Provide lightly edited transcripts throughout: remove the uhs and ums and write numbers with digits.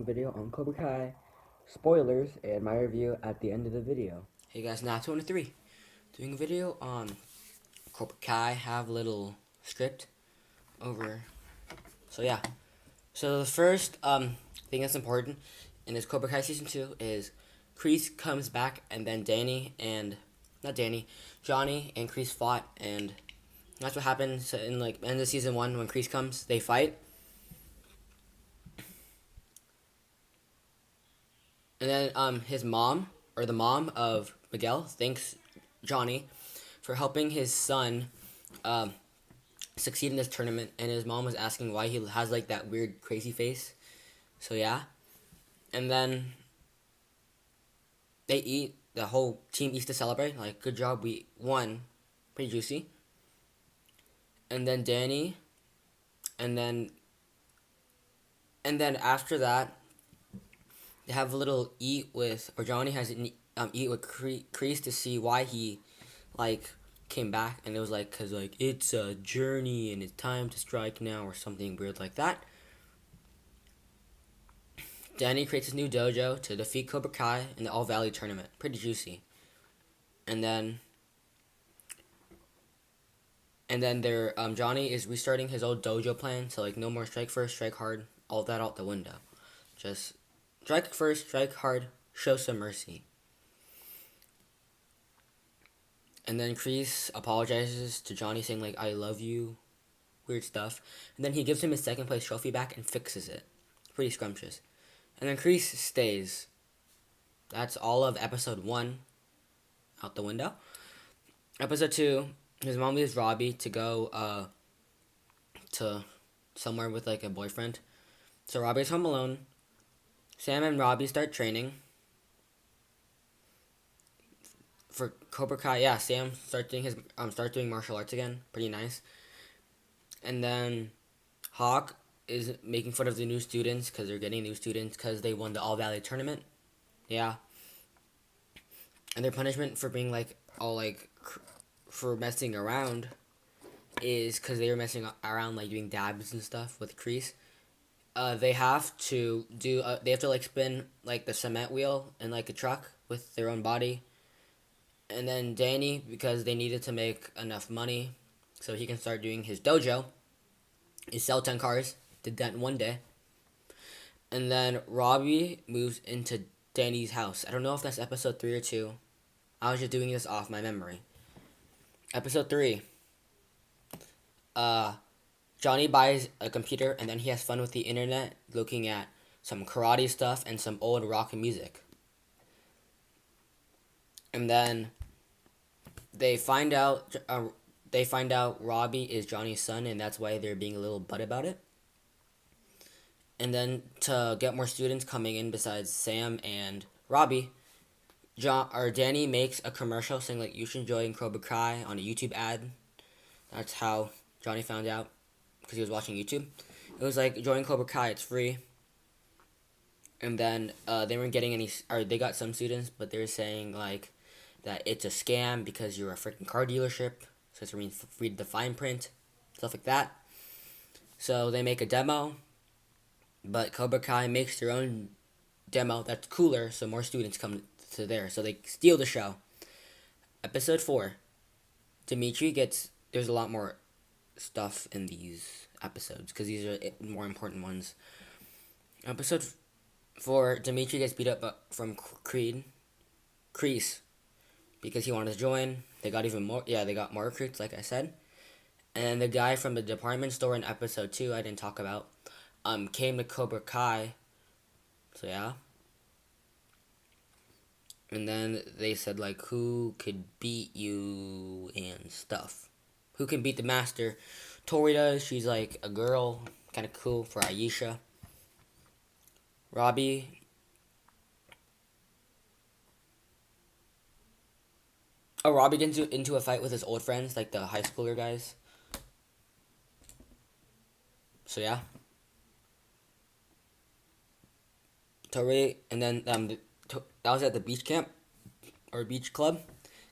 doing a video on Cobra Kai, spoilers, and my review at the end of the video. Hey guys, now 203. Doing a video on Cobra Kai. Have a little script over. So yeah. So the first thing that's important in this Cobra Kai season 2 is Crease comes back, and then Johnny and Crease fought, and that's what happens in like end of season 1 when Crease comes. They fight. And then his mom, or the mom of Miguel, thanks Johnny for helping his son succeed in this tournament. And his mom was asking why he has like that weird crazy face. So yeah. And then they eat. The whole team eats to celebrate. Like, good job, we won. Pretty juicy. And then Danny. And then after that, they have a little eat with, or Johnny has an eat with Crease to see why he like came back, and it was like, cause like it's a journey and it's time to strike now, or something weird like that. Danny creates his new dojo to defeat Cobra Kai in the All Valley tournament. Pretty juicy. And then their Johnny is restarting his old dojo plan, so like no more strike first, strike hard, all that out the window. Just strike first, strike hard, show some mercy. And then Crease apologizes to Johnny, saying like, I love you, weird stuff. And then he gives him his second place trophy back and fixes it. Pretty scrumptious. And then Crease stays. That's all of episode 1 out the window. Episode 2, his mom leaves Robby to go to somewhere with like a boyfriend. So Robby's home alone. Sam and Robby start training for Cobra Kai. Yeah, Sam starts doing martial arts again. Pretty nice. And then Hawk is making fun of the new students because they're getting new students because they won the All Valley tournament. Yeah. And their punishment for being like all like for messing around is because they were messing around like doing dabs and stuff with Crease. They have to do. They have to like spin like the cement wheel in like a truck with their own body. And then Danny, because they needed to make enough money so he can start doing his dojo, is sell 10 cars. Did that in one day. And then Robby moves into Danny's house. I don't know if that's episode 3 or 2. I was just doing this off my memory. Episode 3. Johnny buys a computer, and then he has fun with the internet, looking at some karate stuff and some old rock music. And then they find out Robby is Johnny's son, and that's why they're being a little butt about it. And then to get more students coming in besides Sam and Robby, Danny makes a commercial saying like, you should join Cobra Kai on a YouTube ad. That's how Johnny found out, because he was watching YouTube. It was like, join Cobra Kai, it's free. And then they weren't getting any, or they got some students, but they're saying like that it's a scam because you're a freaking car dealership, so it's read the fine print, stuff like that. So they make a demo, but Cobra Kai makes their own demo that's cooler, so more students come to there. So they steal the show. Episode 4. Dmitri gets... There's a lot more stuff in these episodes, because these are more important ones. Episode 4, Dmitri gets beat up from Crease, because he wanted to join. They got even more... Yeah, they got more recruits, like I said. And the guy from the department store in episode 2, I didn't talk about, came to Cobra Kai. So yeah. And then they said like, who could beat you and stuff. Who can beat the master? Tori does. She's like a girl, kind of cool for Elisha. Robby. Oh, Robby gets into a fight with his old friends, like the high schooler guys. So yeah. Tori, and then that was at the beach camp or beach club,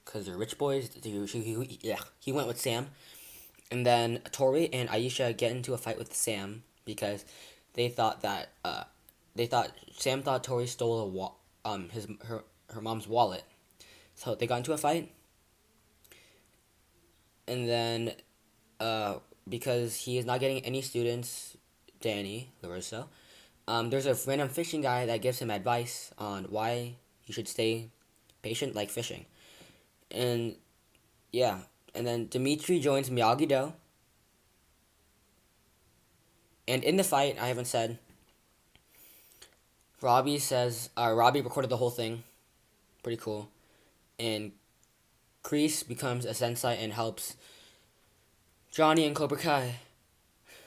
because they're rich boys. He went with Sam, and then Tori and Elisha get into a fight with Sam because they thought that Sam thought Tori stole her mom's wallet, so they got into a fight, and then because he is not getting any students, Danny LaRusso, there's a random fishing guy that gives him advice on why you should stay patient like fishing, and yeah, and then Dmitri joins Miyagi-Do, and in the fight, I haven't said. Robby recorded the whole thing, pretty cool, and Crease becomes a sensei and helps Johnny and Cobra Kai.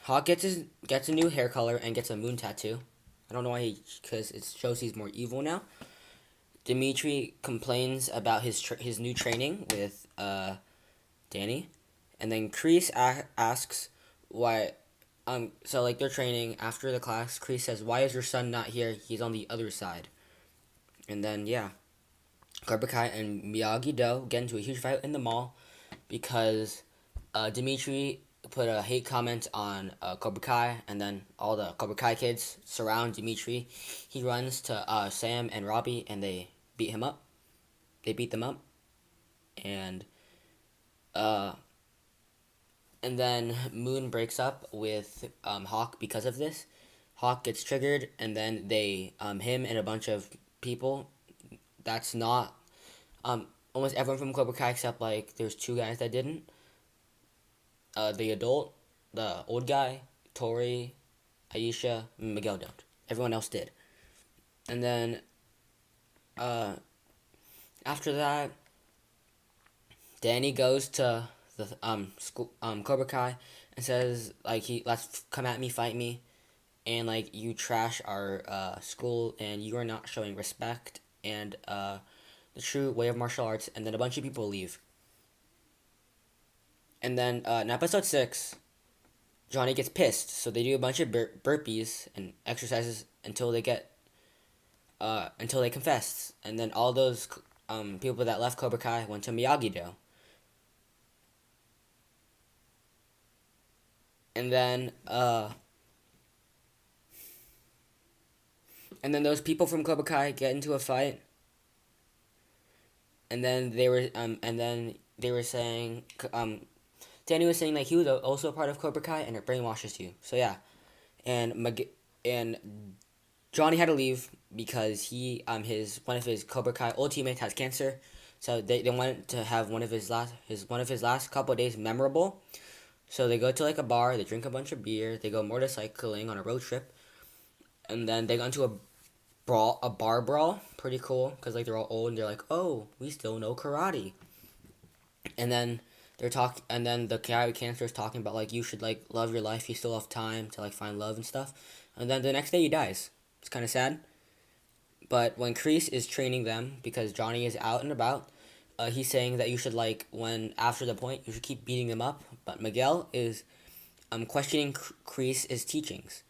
Hawk gets a new hair color and gets a moon tattoo. I don't know why because it shows he's more evil now. Dmitri complains about his new training with Danny, and then Crease asks why. So like they're training after the class. Crease says, "Why is your son not here? He's on the other side." And then yeah, Cobra Kai and Miyagi-Do get into a huge fight in the mall because Dmitri put a hate comment on Cobra Kai, and then all the Cobra Kai kids surround Dmitri. He runs to Sam and Robby, and they beat him up. They beat them up, and and then Moon breaks up with Hawk because of this. Hawk gets triggered, and then him and a bunch of people. That's not almost everyone from Cobra Kai except like there's two guys that didn't. The old guy, Tori, Elisha, Miguel don't. Everyone else did. And then after that, Danny goes to the school Cobra Kai and says like let's come at me, fight me, and like you trash our school and you are not showing respect and the true way of martial arts, and then a bunch of people leave. And then in episode 6, Johnny gets pissed, so they do a bunch of burpees and exercises until they confess, and then all those people that left Cobra Kai went to Miyagi-Do. And then those people from Cobra Kai get into a fight, and then they were saying Danny was saying like he was also a part of Cobra Kai and it brainwashes you. So yeah, and Johnny had to leave because one of his Cobra Kai old teammates has cancer, so they wanted to have one of his last couple of days memorable. So they go to like a bar, they drink a bunch of beer, they go motorcycling on a road trip, and then they got into a bar brawl. Pretty cool because like they're all old and they're like, oh, we still know karate, and then. And then the guy with cancer is talking about like you should like love your life. You still have time to like find love and stuff. And then the next day he dies. It's kind of sad. But when Crease is training them because Johnny is out and about, he's saying that you should like after the point you should keep beating them up. But Miguel is questioning Crease's teachings,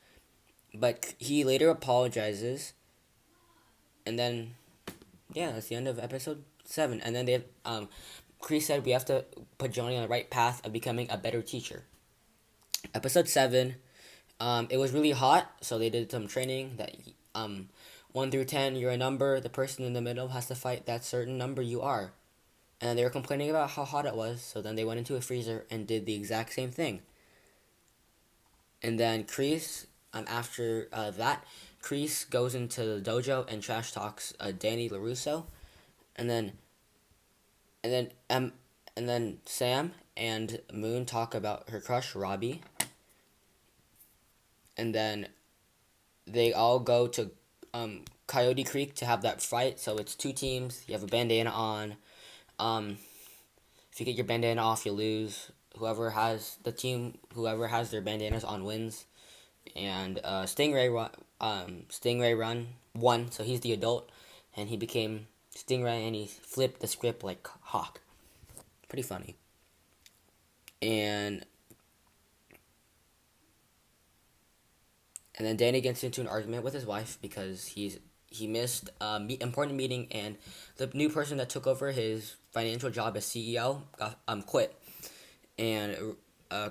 but he later apologizes. And then yeah, that's the end of episode 7. And then they Crease said we have to put Johnny on the right path of becoming a better teacher. Episode 7, it was really hot, so they did some training that 1 through 10, you're a number, the person in the middle has to fight that certain number you are. And they were complaining about how hot it was, so then they went into a freezer and did the exact same thing. And then Crease, after that, Crease goes into the dojo and trash talks Danny LaRusso, and then Sam and Moon talk about her crush, Robby. And then they all go to Coyote Creek to have that fight. So it's 2 teams. You have a bandana on. If you get your bandana off, you lose. Whoever has their bandanas on wins. And Stingray won, so he's the adult, and he became Stingray, and he flipped the script like Hawk. Pretty funny. And then Danny gets into an argument with his wife because he missed important meeting, and the new person that took over his financial job as CEO quit. And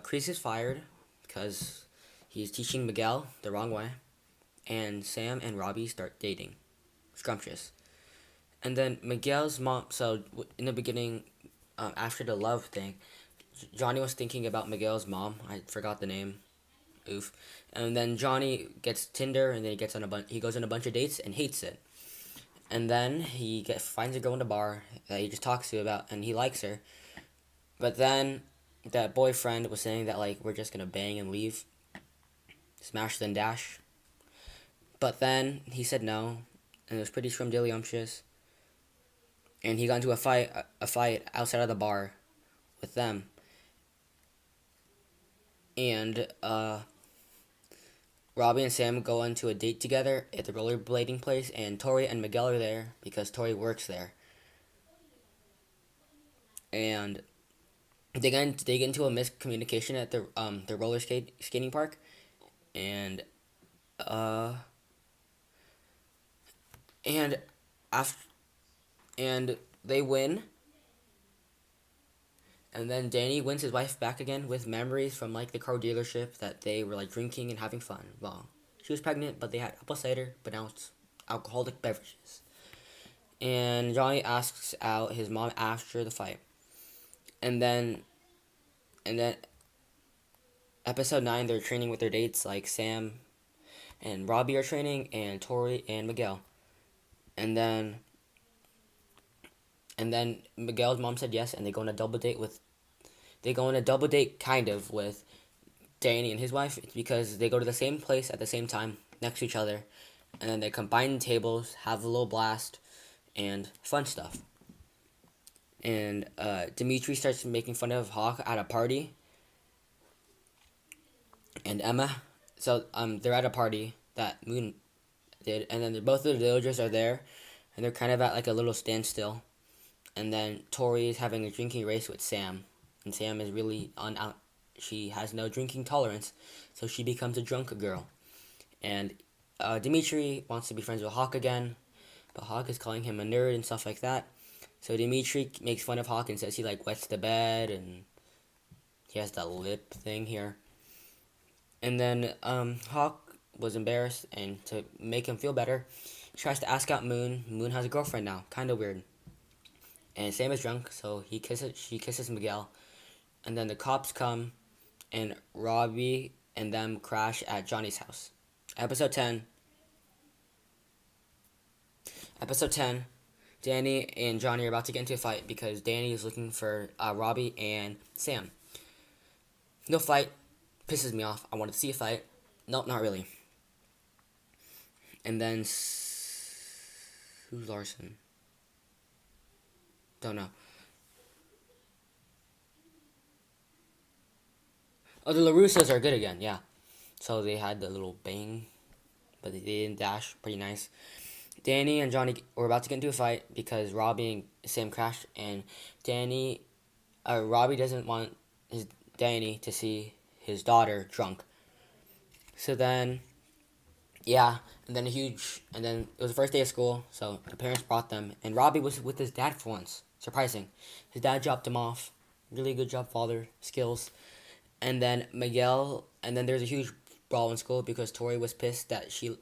Crease is fired because he's teaching Miguel the wrong way. and Sam and Robby start dating. Scrumptious. And then Miguel's mom. So in the beginning, after the love thing, Johnny was thinking about Miguel's mom. I forgot the name. Oof. And then Johnny gets Tinder, and then he gets on he goes on a bunch of dates and hates it. And then finds a girl in the bar that he just talks to about, and he likes her. But then that boyfriend was saying that like we're just gonna bang and leave, smash then dash. But then he said no, and it was pretty scrumdiddlyumptious. And he got into a fight outside of the bar with them. And Robby and Sam go on to a date together at the rollerblading place, and Tori and Miguel are there because Tori works there. And they get into a miscommunication at the skating park, and uh and after and they win. And then Danny wins his wife back again with memories from like the car dealership that they were like drinking and having fun. Well, she was pregnant, but they had apple cider, but now it's alcoholic beverages. And Johnny asks out his mom after the fight. And then episode 9, they're training with their dates, like Sam and Robby are training, and Tori and Miguel. And then Miguel's mom said yes, and they go on a double date kind of with Danny and his wife. It's because they go to the same place at the same time next to each other, and then they combine tables, have a little blast, and fun stuff. And Dmitri starts making fun of Hawk at a party, and Emma. So they're at a party that Moon did, and then both of the villagers are there, and they're kind of at like a little standstill. And then Tori is having a drinking race with Sam, and Sam is really out. She has no drinking tolerance, so she becomes a drunk girl. And Dmitri wants to be friends with Hawk again, but Hawk is calling him a nerd and stuff like that. So Dmitri makes fun of Hawk and says he like wets the bed, and he has that lip thing here. And then Hawk was embarrassed, and to make him feel better, he tries to ask out Moon. Moon has a girlfriend now, kind of weird. And Sam is drunk, so she kisses Miguel. And then the cops come, and Robby and them crash at Johnny's house. Episode 10, Danny and Johnny are about to get into a fight because Danny is looking for Robby and Sam. No fight. Pisses me off. I wanted to see a fight. Nope, not really. And then, who's Larson? Don't know. Oh, the LaRussos are good again, yeah. So they had the little bang, but they didn't dash. Pretty nice. Danny and Johnny were about to get into a fight because Robby and Sam crashed, and Robby doesn't want Danny to see his daughter drunk. So then, yeah, and then it was the first day of school, so the parents brought them, and Robby was with his dad for once. Surprising. His dad dropped him off. Really good job, father. Skills. And then there's a huge brawl in school because Tori was pissed that she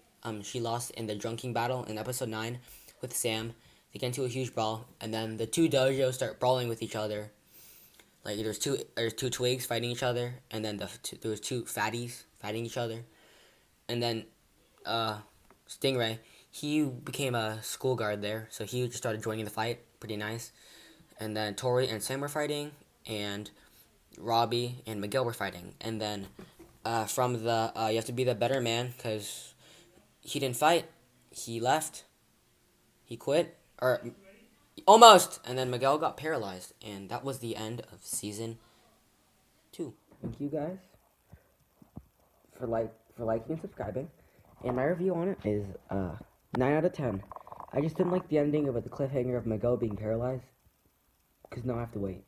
lost in the drinking battle in episode 9 with Sam. They get into a huge brawl, and then the two dojos start brawling with each other. Like there's two twigs fighting each other, and then there was two fatties fighting each other. And then Stingray, he became a school guard there, so he just started joining the fight. Pretty nice. And then Tori and Sam were fighting, and Robby and Miguel were fighting. And then from the you have to be the better man because he didn't fight. He left. He quit. Or almost. And then Miguel got paralyzed. And that was the end of season 2. Thank you guys for liking and subscribing. And my review on it is 9 out of 10. I just didn't like the ending of the cliffhanger of Miguel being paralyzed. Because now I have to wait.